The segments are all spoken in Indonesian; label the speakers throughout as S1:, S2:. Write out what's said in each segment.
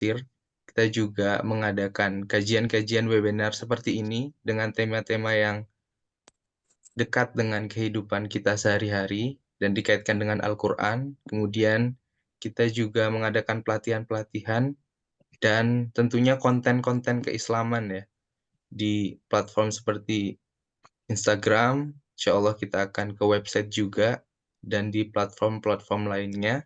S1: kita juga mengadakan kajian-kajian webinar seperti ini dengan tema-tema yang dekat dengan kehidupan kita sehari-hari dan dikaitkan dengan Al-Quran. Kemudian kita juga mengadakan pelatihan-pelatihan dan tentunya konten-konten keislaman ya di platform seperti Instagram. Insya Allah kita akan ke website juga dan di platform-platform lainnya.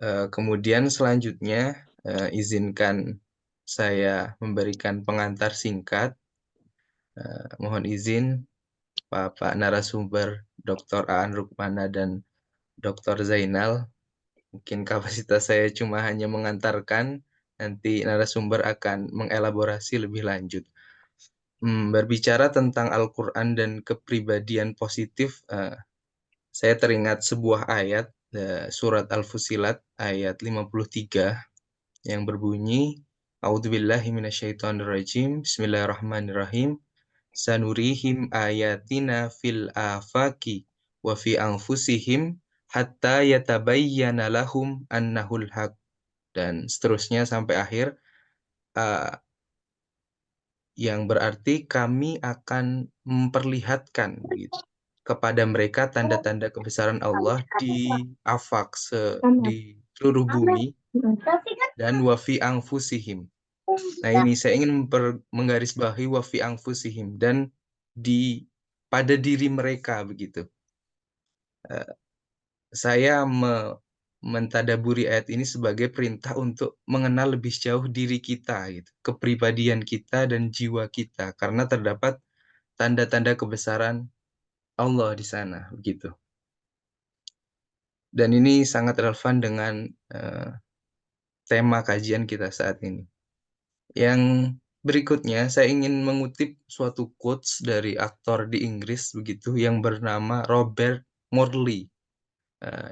S1: Kemudian selanjutnya izinkan saya memberikan pengantar singkat. Mohon izin Bapak narasumber Dr. Aan Rukmana dan Dr. Zainal. Mungkin kapasitas saya cuma hanya mengantarkan, nanti narasumber akan mengelaborasi lebih lanjut. Berbicara tentang Al-Quran dan kepribadian positif, saya teringat sebuah ayat, surat Al-Fusilat ayat 53 yang berbunyi, A'udzubillahi minasyaitonirrajim, Bismillahirrahmanirrahim, Sanurihim ayatina fil afaki wa fi anfusihim hatta yatabayyana lahum annahul haq, dan seterusnya sampai akhir, uh, yang berarti kami akan memperlihatkan gitu, kepada mereka tanda-tanda kebesaran Allah di afaq, di seluruh bumi, dan wafi anfusihim. Nah ini saya ingin menggarisbawahi wafi anfusihim, dan pada diri mereka begitu. Saya mentadaburi ayat ini sebagai perintah untuk mengenal lebih jauh diri kita, gitu, kepribadian kita dan jiwa kita, karena terdapat tanda-tanda kebesaran Allah di sana, begitu. Dan ini sangat relevan dengan tema kajian kita saat ini. Yang berikutnya, saya ingin mengutip suatu quotes dari aktor di Inggris, begitu, yang bernama Robert Morley.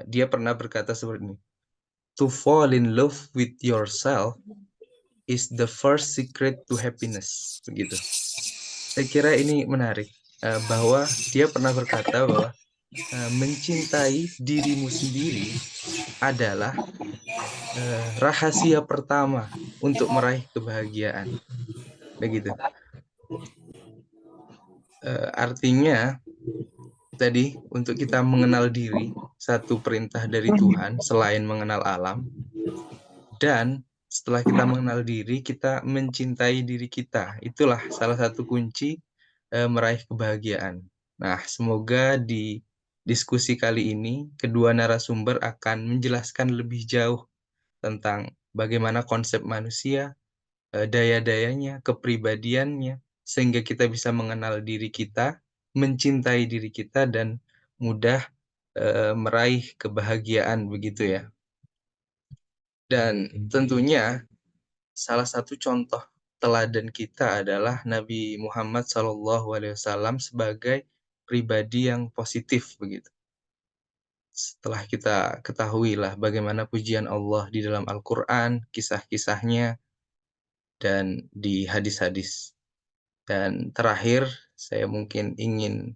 S1: Dia pernah berkata seperti ini, "To fall in love with yourself is the first secret to happiness." Begitu. Saya kira ini menarik, bahwa dia pernah berkata bahwa mencintai dirimu sendiri adalah rahasia pertama untuk meraih kebahagiaan. Begitu. Artinya tadi untuk kita mengenal diri, satu perintah dari Tuhan selain mengenal alam, dan setelah kita mengenal diri, kita mencintai diri kita. Itulah salah satu kunci meraih kebahagiaan. Nah, semoga di diskusi kali ini kedua narasumber akan menjelaskan lebih jauh tentang bagaimana konsep manusia, daya-dayanya, kepribadiannya, sehingga kita bisa mengenal diri kita, mencintai diri kita, dan mudah meraih kebahagiaan, begitu ya. Dan tentunya salah satu contoh teladan kita adalah Nabi Muhammad SAW sebagai pribadi yang positif, begitu. Setelah kita ketahui lah bagaimana pujian Allah di dalam Al-Quran, kisah-kisahnya, dan di hadis-hadis. Dan terakhir, saya mungkin ingin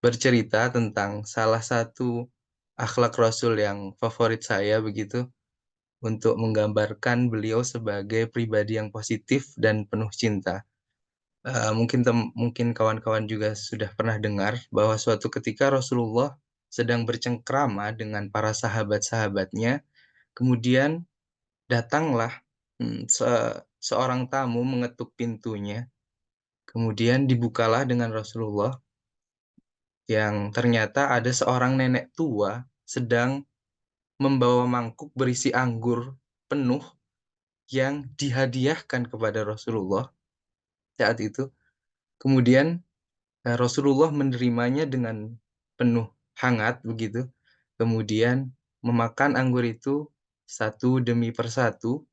S1: bercerita tentang salah satu akhlak Rasul yang favorit saya, begitu, untuk menggambarkan beliau sebagai pribadi yang positif dan penuh cinta. Mungkin kawan-kawan juga sudah pernah dengar bahwa suatu ketika Rasulullah sedang bercengkrama dengan para sahabat-sahabatnya, kemudian datanglah seorang tamu mengetuk pintunya, kemudian dibukalah dengan Rasulullah, yang ternyata ada seorang nenek tua sedang membawa mangkuk berisi anggur penuh yang dihadiahkan kepada Rasulullah saat itu. Kemudian Rasulullah menerimanya dengan penuh hangat, begitu. Kemudian memakan anggur itu satu demi persatu,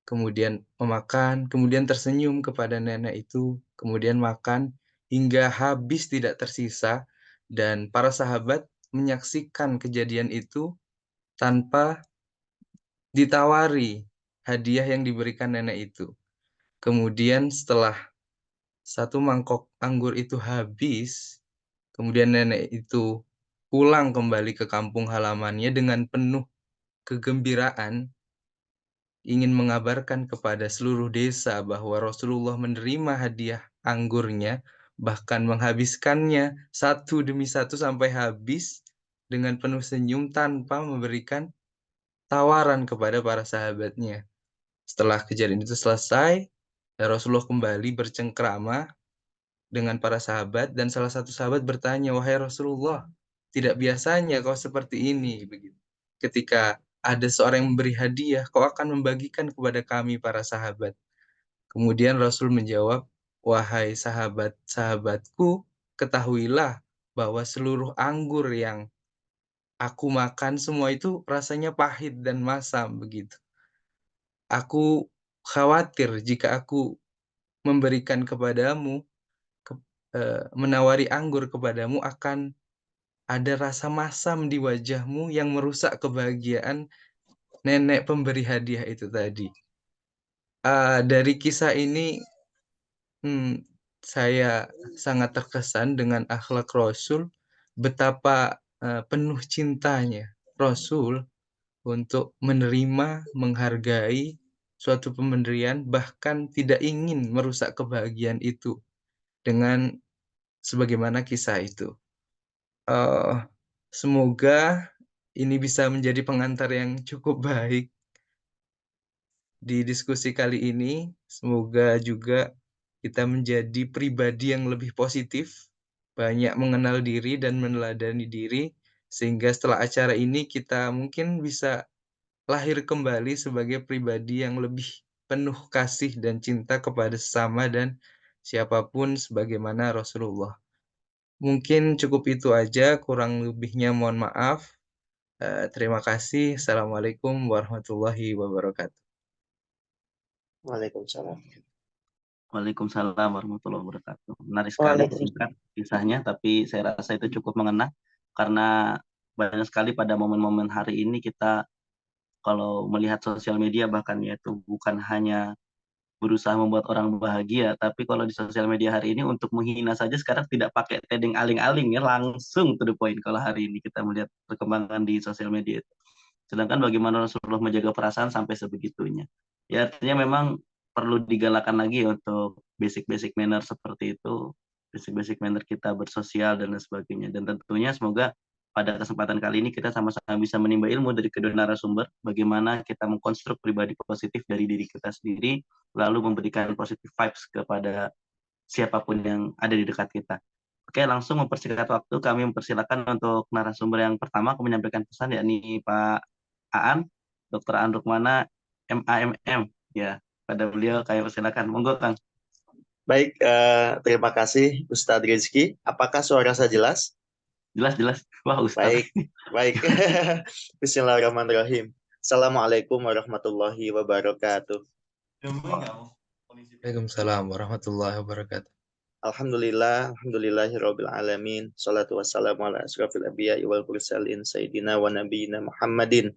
S1: kemudian memakan, kemudian tersenyum kepada nenek itu, kemudian makan hingga habis tidak tersisa, dan para sahabat menyaksikan kejadian itu tanpa ditawari hadiah yang diberikan nenek itu. Kemudian setelah satu mangkok anggur itu habis, kemudian nenek itu pulang kembali ke kampung halamannya dengan penuh kegembiraan. ingin mengabarkan kepada seluruh desa bahwa Rasulullah menerima hadiah anggurnya, bahkan menghabiskannya satu demi satu sampai habis dengan penuh senyum tanpa memberikan tawaran kepada para sahabatnya. Setelah kejadian itu selesai, Rasulullah kembali bercengkrama dengan para sahabat dan salah satu sahabat bertanya, "Wahai Rasulullah, tidak biasanya kau seperti ini." Begitu. Ketika ada seorang yang memberi hadiah, kau akan membagikan kepada kami para sahabat. Kemudian Rasul menjawab, "Wahai sahabat-sahabatku, ketahuilah bahwa seluruh anggur yang aku makan semua itu rasanya pahit dan masam begitu. Aku khawatir jika aku memberikan kepadamu, menawari anggur kepadamu akan ada rasa masam di wajahmu yang merusak kebahagiaan nenek pemberi hadiah itu tadi." Dari kisah ini, saya sangat terkesan dengan akhlak Rasul, betapa penuh cintanya Rasul untuk menerima, menghargai suatu pemberian, bahkan tidak ingin merusak kebahagiaan itu dengan sebagaimana kisah itu. Eh, Semoga ini bisa menjadi pengantar yang cukup baik di diskusi kali ini. Semoga juga kita menjadi pribadi yang lebih positif, banyak mengenal diri dan meneladani diri, sehingga setelah acara ini kita mungkin bisa lahir kembali sebagai pribadi yang lebih penuh kasih dan cinta kepada sesama dan siapapun sebagaimana Rasulullah. Mungkin cukup itu aja, kurang lebihnya mohon maaf. Terima kasih. Assalamualaikum warahmatullahi wabarakatuh.
S2: Waalaikumsalam.
S3: Waalaikumsalam warahmatullahi wabarakatuh. Menarik sekali,
S2: Waalaikumsalam.
S3: singkat kisahnya, tapi saya rasa itu cukup mengena karena banyak sekali pada momen-momen hari ini kita kalau melihat sosial media bahkan yaitu bukan hanya berusaha membuat orang bahagia, tapi kalau di sosial media hari ini untuk menghina saja sekarang tidak pakai tedeng aling-aling ya, langsung to the point kalau hari ini kita melihat perkembangan di sosial media itu. Sedangkan bagaimana Rasulullah menjaga perasaan sampai sebegitunya. Ya artinya memang perlu digalakan lagi untuk basic-basic manner seperti itu, basic-basic manner kita bersosial dan lain sebagainya. Dan tentunya semoga pada kesempatan kali ini kita sama-sama bisa menimba ilmu dari kedua narasumber, bagaimana kita mengkonstruk pribadi positif dari diri kita sendiri, lalu memberikan positive vibes kepada siapapun yang ada di dekat kita. Oke, langsung mempersingkat waktu, kami mempersilakan untuk narasumber yang pertama menyampaikan pesan, yakni Pak Aan, Dr. Aan Rukmana, MAMM. Ya, pada beliau kami persilakan. Monggo, Kang.
S2: Baik, terima kasih Ustadz Rizky. Apakah suara saya jelas?
S3: Jelas. Wah, Ustadz.
S2: Baik. Bismillahirrahmanirrahim. Assalamualaikum warahmatullahi wabarakatuh.
S1: Waalaikumsalam warahmatullahi wabarakatuh.
S2: Alhamdulillahirabbil alamin. Shalatu wassalamu ala asrofil anbiya'i wal mursalin sayyidina wa nabiyyina Muhammadin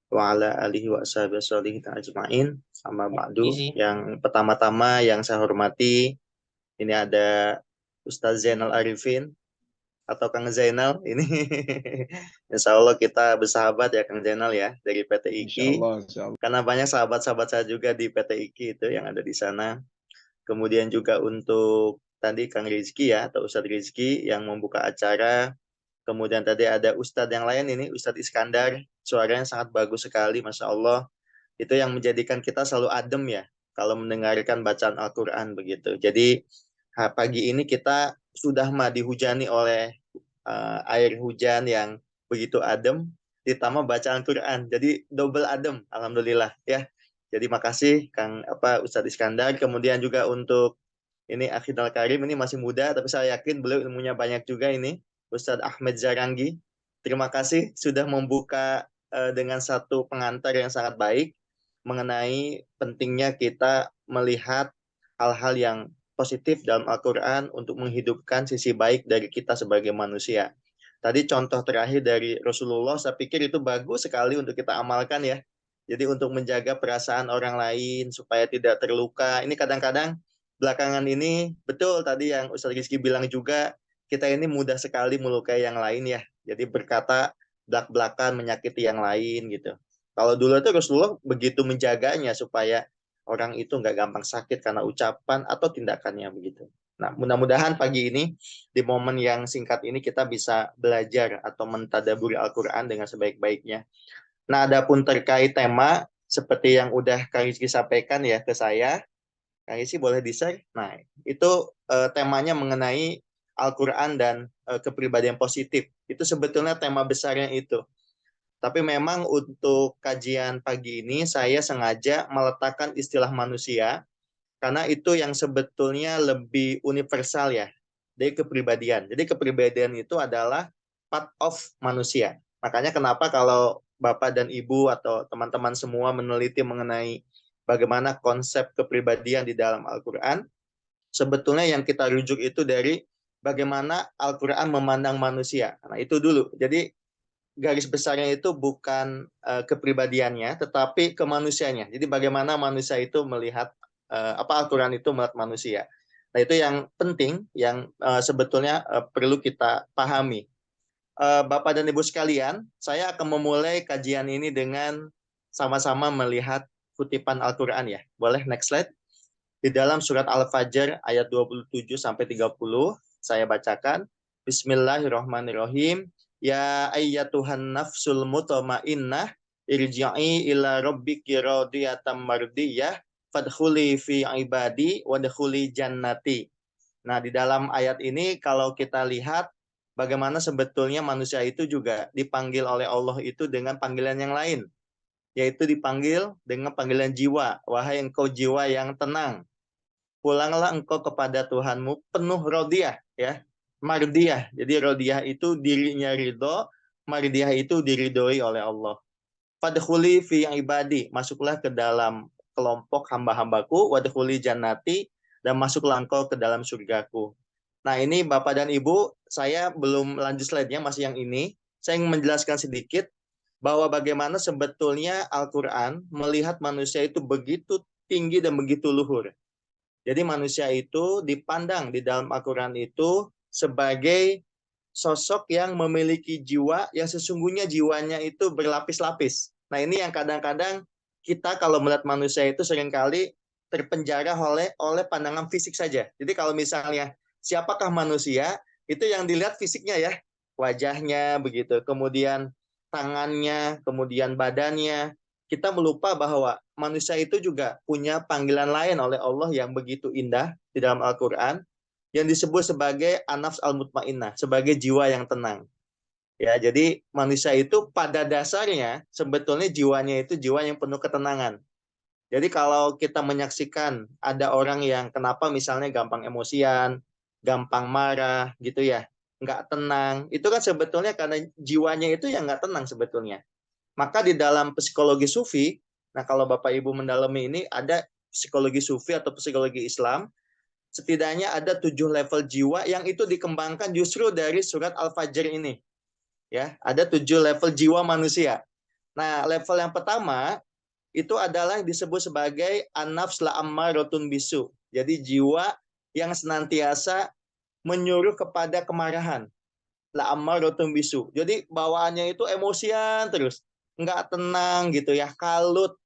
S2: wa ala alihi wa ashabihi ajma'in. Amma ba'du. Yang pertama-tama yang saya hormati, ini ada Ustaz Zainal Arifin atau Kang Zainal ini. Insya Allah kita bersahabat ya Kang Zainal ya dari PT IKI. Insya Allah. Karena banyak sahabat-sahabat saya juga di PT IKI itu yang ada di sana. Kemudian juga untuk tadi Kang Rizky ya atau Ustadz Rizky yang membuka acara. Kemudian tadi ada Ustadz yang lain ini Ustadz Iskandar, suaranya sangat bagus sekali, Masya Allah. Itu yang menjadikan kita selalu adem ya kalau mendengarkan bacaan Al-Quran begitu. Jadi pagi ini kita sudah dihujani oleh air hujan yang begitu adem, ditambah bacaan Al-Quran. Jadi double adem, alhamdulillah ya. Jadi makasih Kang Ustadz Iskandar. Kemudian juga untuk ini Akhidal Karim, ini masih muda tapi saya yakin beliau ilmunya banyak juga ini. Ustadz Ahmed Zarangi. Terima kasih sudah membuka dengan satu pengantar yang sangat baik mengenai pentingnya kita melihat hal-hal yang positif dalam Al-Quran untuk menghidupkan sisi baik dari kita sebagai manusia. Tadi contoh terakhir dari Rasulullah, saya pikir itu bagus sekali untuk kita amalkan ya. Jadi untuk menjaga perasaan orang lain supaya tidak terluka. Ini kadang-kadang belakangan ini, betul tadi yang Ustaz Rizky bilang juga, kita ini mudah sekali melukai yang lain ya. Jadi berkata belak-belakan menyakiti yang lain gitu. Kalau dulu itu Rasulullah begitu menjaganya supaya orang itu nggak gampang sakit karena ucapan atau tindakannya begitu. Nah, mudah-mudahan pagi ini di momen yang singkat ini kita bisa belajar atau mentadaburi Al-Quran dengan sebaik-baiknya. Nah, adapun terkait tema seperti yang udah Kak Rizky sampaikan ya ke saya, Kak Rizky boleh di-share. Nah, itu temanya mengenai Al-Quran dan kepribadian positif. Itu sebetulnya tema besarnya itu. Tapi memang untuk kajian pagi ini saya sengaja meletakkan istilah manusia karena itu yang sebetulnya lebih universal ya dari kepribadian. Jadi kepribadian itu adalah part of manusia. Makanya kenapa kalau Bapak dan Ibu atau teman-teman semua meneliti mengenai bagaimana konsep kepribadian di dalam Al-Quran, sebetulnya yang kita rujuk itu dari bagaimana Al-Quran memandang manusia. Nah itu dulu. Jadi garis besarnya itu bukan kepribadiannya, tetapi kemanusiaannya. Jadi bagaimana manusia itu melihat apa Al-Quran itu melihat manusia. Nah itu yang penting, yang sebetulnya perlu kita pahami. Bapak dan Ibu sekalian, saya akan memulai kajian ini dengan sama-sama melihat kutipan Al-Quran ya. Boleh next slide? Di dalam surat Al-Fajr ayat 27 sampai 30, saya bacakan. Bismillahirrahmanirrahim. Ya ayyatuhan nafsul mutmainnah irji'i ila rabbiki radiyatan mardiyah fadkhuli fi ibadi wadkhuli jannati. Nah, di dalam ayat ini kalau kita lihat bagaimana sebetulnya manusia itu juga dipanggil oleh Allah itu dengan panggilan yang lain, yaitu dipanggil dengan panggilan jiwa. Wahai engkau jiwa yang tenang, pulanglah engkau kepada Tuhanmu penuh rodiah ya, mardiyah. Jadi rodiah itu dirinya ridho, mardiyah itu diridhoi oleh Allah. Fadkhuli fi ibadi, masuklah ke dalam kelompok hamba-hambaku, wadkhuli jannati, dan masuklah engkau ke dalam surgaku. Nah ini Bapak dan Ibu, saya belum lanjut slide-nya, masih yang ini. Saya ingin menjelaskan sedikit bahwa bagaimana sebetulnya Al-Quran melihat manusia itu begitu tinggi dan begitu luhur. Jadi manusia itu dipandang di dalam Al-Quran itu sebagai sosok yang memiliki jiwa yang sesungguhnya jiwanya itu berlapis-lapis. Nah ini yang kadang-kadang kita kalau melihat manusia itu seringkali terpenjara oleh pandangan fisik saja. Jadi kalau misalnya siapakah manusia, itu yang dilihat fisiknya ya, wajahnya begitu, kemudian tangannya, kemudian badannya. Kita melupa bahwa manusia itu juga punya panggilan lain oleh Allah yang begitu indah di dalam Al-Quran, yang disebut sebagai an-nafs al-mutmainnah, sebagai jiwa yang tenang. Ya, jadi manusia itu pada dasarnya sebetulnya jiwanya itu jiwa yang penuh ketenangan. Jadi kalau kita menyaksikan ada orang yang kenapa misalnya gampang emosian, gampang marah gitu ya, nggak tenang, itu kan sebetulnya karena jiwanya itu yang nggak tenang sebetulnya. Maka di dalam psikologi sufi, nah kalau Bapak Ibu mendalami ini ada psikologi sufi atau psikologi Islam, setidaknya ada 7 level jiwa yang itu dikembangkan justru dari surat Al-Fajr ini. Ya, ada 7 level jiwa manusia. Nah, level yang pertama itu adalah yang disebut sebagai an-nafs la'ammaratun bisu. Jadi jiwa yang senantiasa menyuruh kepada kemarahan. La'ammaratun bisu. Jadi bawaannya itu emosian terus, nggak tenang gitu ya, kalut,